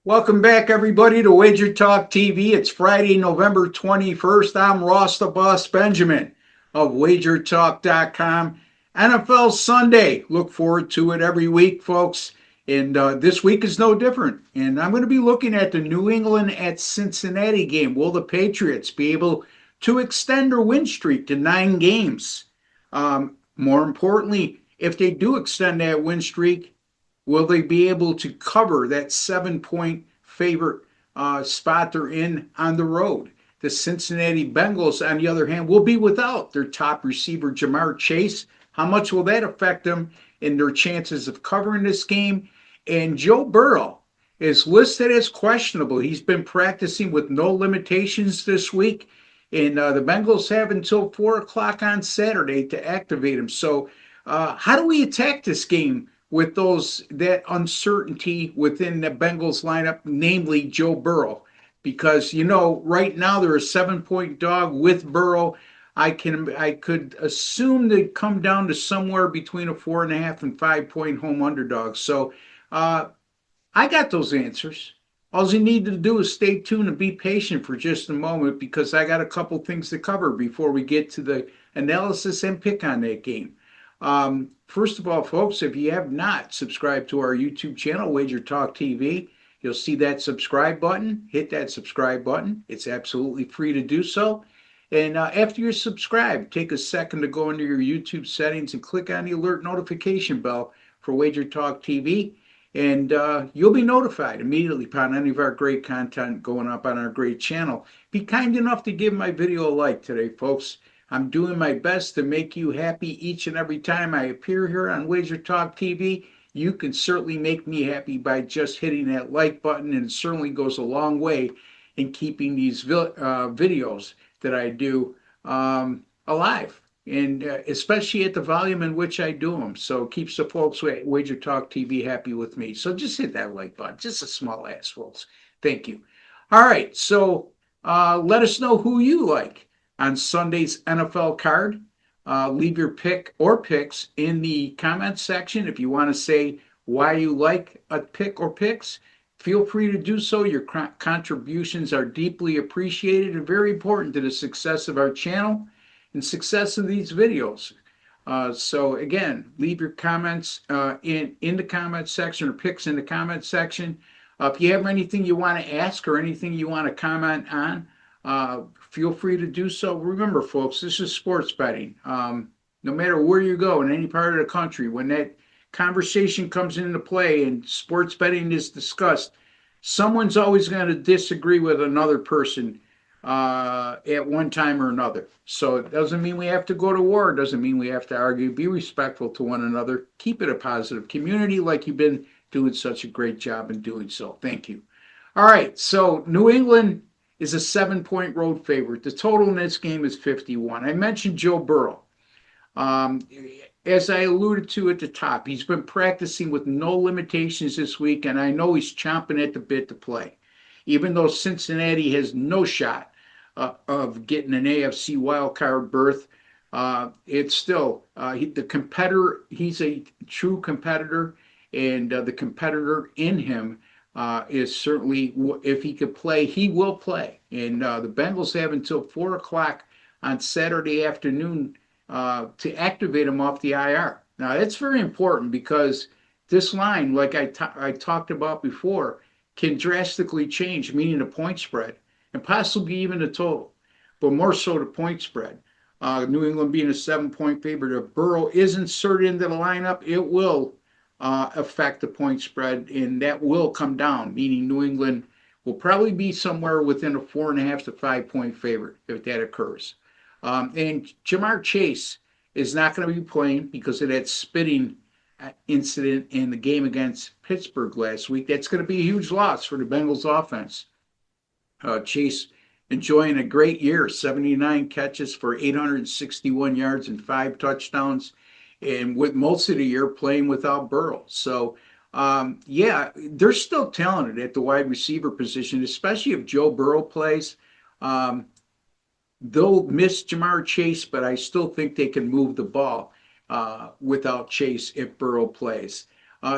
Welcome back, everybody, to WagerTalk TV. It's Friday, November 21st. I'm Ross the Boss Benjamin of WagerTalk.com. NFL Sunday. Look forward to it every week, folks. And this week is no different. And I'm going to be looking at the New England at Cincinnati game. Will the Patriots be able to extend their win streak to 9 games? More importantly, if they do extend that win streak, will they be able to cover that 7 point favorite spot they're in on the road? The Cincinnati Bengals, on the other hand, will be without their top receiver, Jamar Chase. How much will that affect them in their chances of covering this game? And Joe Burrow is listed as questionable. He's been practicing with no limitations this week. And the Bengals have until 4 o'clock on Saturday to activate him. So, how do we attack this game with that uncertainty within the Bengals lineup, namely Joe Burrow? Because right now they're a 7 point dog with Burrow. I could assume they come down to somewhere between a 4.5 and 5 point home underdog. So I got those answers. All you need to do is stay tuned and be patient for just a moment because I got a couple things to cover before we get to the analysis and pick on that game. First of all, folks, if you have not subscribed to our YouTube channel, Wager Talk TV, you'll see that subscribe button. Hit that subscribe button. It's absolutely free to do so. And after you're subscribed, take a second to go into your YouTube settings and click on the alert notification bell for Wager Talk TV. And you'll be notified immediately upon any of our great content going up on our great channel. Be kind enough to give my video a like today, folks. I'm doing my best to make you happy each and every time I appear here on Wager Talk TV. You can certainly make me happy by just hitting that like button, and it certainly goes a long way in keeping these videos that I do alive, and especially at the volume in which I do them. So keeps the folks at Wager Talk TV happy with me. So just hit that like button, just a small ass, folks. Thank you. All right, so let us know who you like on Sunday's NFL card. Leave your pick or picks in the comments section. If you want to say why you like a pick or picks, feel free to do so. Your contributions are deeply appreciated and very important to the success of our channel and success of these videos. So again, leave your comments in the comments section or picks in the comments section. If you have anything you want to ask or anything you want to comment on, feel free to do so. Remember, folks, this is sports betting. No matter where you go in any part of the country, when that conversation comes into play and sports betting is discussed, someone's always going to disagree with another person at one time or another. So it doesn't mean we have to go to war. It doesn't mean we have to argue. Be respectful to one another. Keep it a positive community like you've been doing such a great job in doing so. Thank you. All right, so New England is a 7 point road favorite. The total in this game is 51. I mentioned Joe Burrow. Um, as I alluded to at the top, he's been practicing with no limitations this week, and I know he's chomping at the bit to play. Even though Cincinnati has no shot of getting an AFC wildcard berth, it's still the competitor. He's a true competitor, and the competitor in him is certainly, if he could play, he will play. And the Bengals have until 4 o'clock on Saturday afternoon to activate him off the IR. Now, that's very important because this line, like I talked about before, can drastically change, meaning the point spread and possibly even the total, but more so the point spread. New England being a 7 point favorite, if Burrow is inserted into the lineup, it will affect the point spread, and that will come down, meaning New England will probably be somewhere within a 4.5 to 5 point favorite if that occurs. And Jamar Chase is not going to be playing because of that spitting incident in the game against Pittsburgh last week. That's going to be a huge loss for the Bengals offense. Chase enjoying a great year, 79 catches for 861 yards and 5 touchdowns, and with most of the year playing without Burrow. So, yeah, they're still talented at the wide receiver position, especially if Joe Burrow plays. Um, they'll miss Jamar Chase, but I still think they can move the ball without Chase if Burrow plays.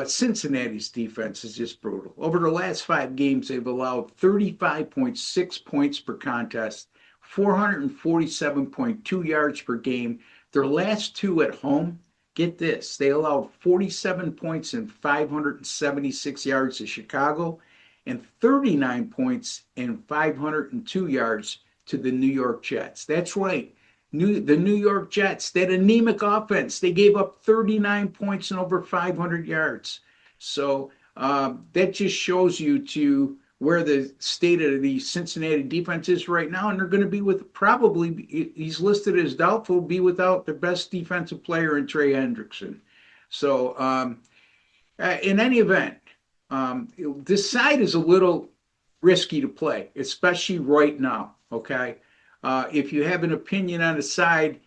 Cincinnati's defense is just brutal. Over the last 5 games, they've allowed 35.6 points per contest, 447.2 yards per game. Their last two at home, get this, they allowed 47 points and 576 yards to Chicago and 39 points and 502 yards to the New York Jets. That's right. The New York Jets, that anemic offense, they gave up 39 points and over 500 yards. So that just shows you to where the state of the Cincinnati defense is right now, and they're going to be with probably, he's listed as doubtful, be without their best defensive player in Trey Hendrickson. So in any event, this side is a little risky to play, especially right now, okay? If you have an opinion on the side,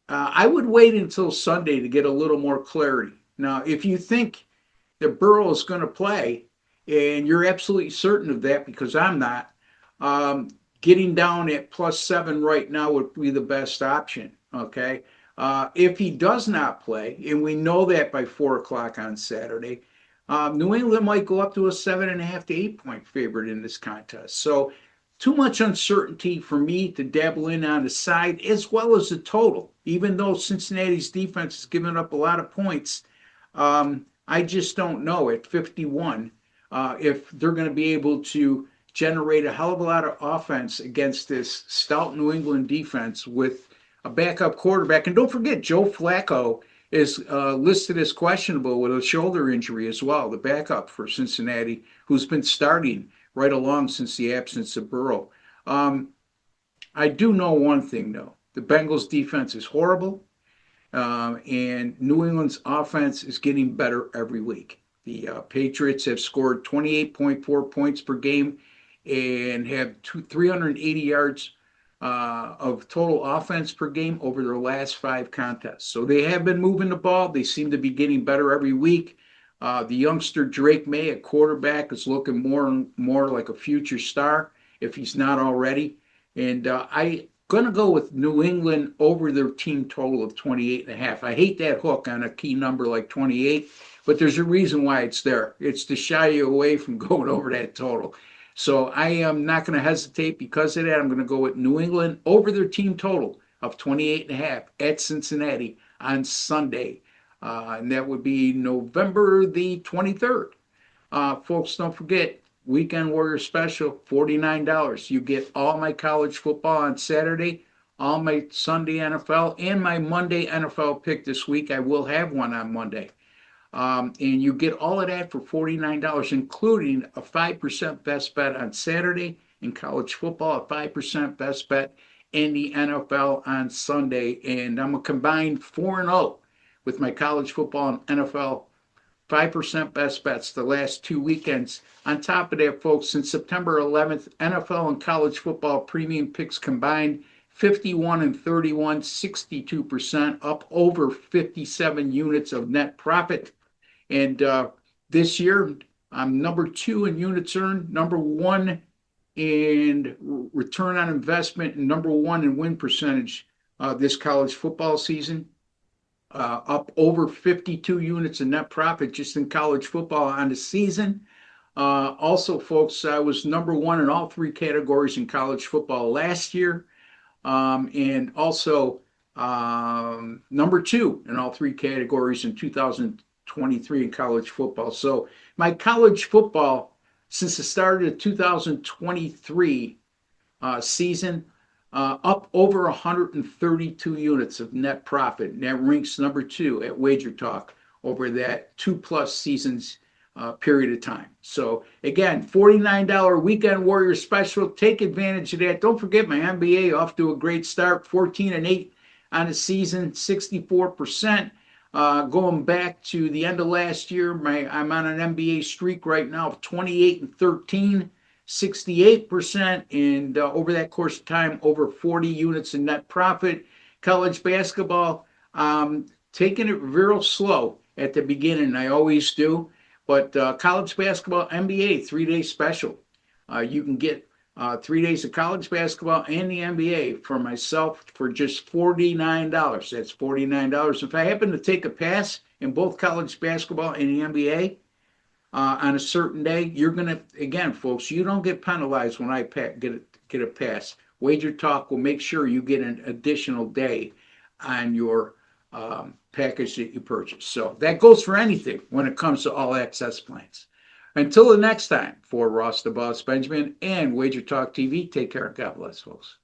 I would wait until Sunday to get a little more clarity. Now, if you think that Burrow is going to play, and you're absolutely certain of that because I'm not, getting down at +7 right now would be the best option, okay? If he does not play, and we know that by 4 o'clock on Saturday, New England might go up to a 7.5 to 8 point favorite in this contest. So too much uncertainty for me to dabble in on the side as well as the total. Even though Cincinnati's defense has given up a lot of points, I just don't know at 51 if they're going to be able to generate a hell of a lot of offense against this stout New England defense with a backup quarterback. And don't forget, Joe Flacco is listed as questionable with a shoulder injury as well, the backup for Cincinnati, who's been starting right along since the absence of Burrow. I do know one thing, though. The Bengals' defense is horrible, and New England's offense is getting better every week. The Patriots have scored 28.4 points per game and have 380 yards of total offense per game over their last 5 contests. So they have been moving the ball. They seem to be getting better every week. The youngster Drake May at quarterback is looking more and more like a future star if he's not already. And I'm going to go with New England over their team total of 28.5. I hate that hook on a key number like 28, but there's a reason why it's there. It's to shy you away from going over that total. So I am not going to hesitate because of that. I'm going to go with New England over their team total of 28.5 at Cincinnati on Sunday. And that would be November the 23rd. Folks, don't forget, Weekend Warrior Special, $49. You get all my college football on Saturday, all my Sunday NFL, and my Monday NFL pick this week. I will have one on Monday. And you get all of that for $49, including a 5% best bet on Saturday in college football, a 5% best bet in the NFL on Sunday. And I'm a combined 4-0 with my college football and NFL 5% best bets the last 2 weekends. On top of that, folks, since September 11th, NFL and college football premium picks combined 51 and 31, 62%, up over 57 units of net profit. And this year, I'm number 2 in units earned, number 1 in return on investment, and number 1 in win percentage this college football season. Up over 52 units in net profit just in college football on the season. Also, folks, I was number 1 in all 3 categories in college football last year, and also number 2 in all 3 categories in 2023 in college football. So my college football, since the start of the 2023 season, up over 132 units of net profit. And that ranks number 2 at WagerTalk over that 2+ seasons period of time. So again, $49 Weekend Warrior Special. Take advantage of that. Don't forget my NBA off to a great start, 14-8 on the season, 64%. Going back to the end of last year, I'm on an NBA streak right now of 28-13. 68%, and over that course of time, over 40 units in net profit. College basketball, taking it real slow at the beginning. I always do. But college basketball, NBA, 3-day special. You can get 3 days of college basketball and the NBA for myself for just $49. That's $49. If I happen to take a pass in both college basketball and the NBA on a certain day, you're gonna, again, folks, you don't get penalized when I get a pass. Wager Talk will make sure you get an additional day on your package that you purchase. So that goes for anything when it comes to all access plans. Until the next time, for Ross the Boss Benjamin and Wager Talk TV, take care and God bless, folks.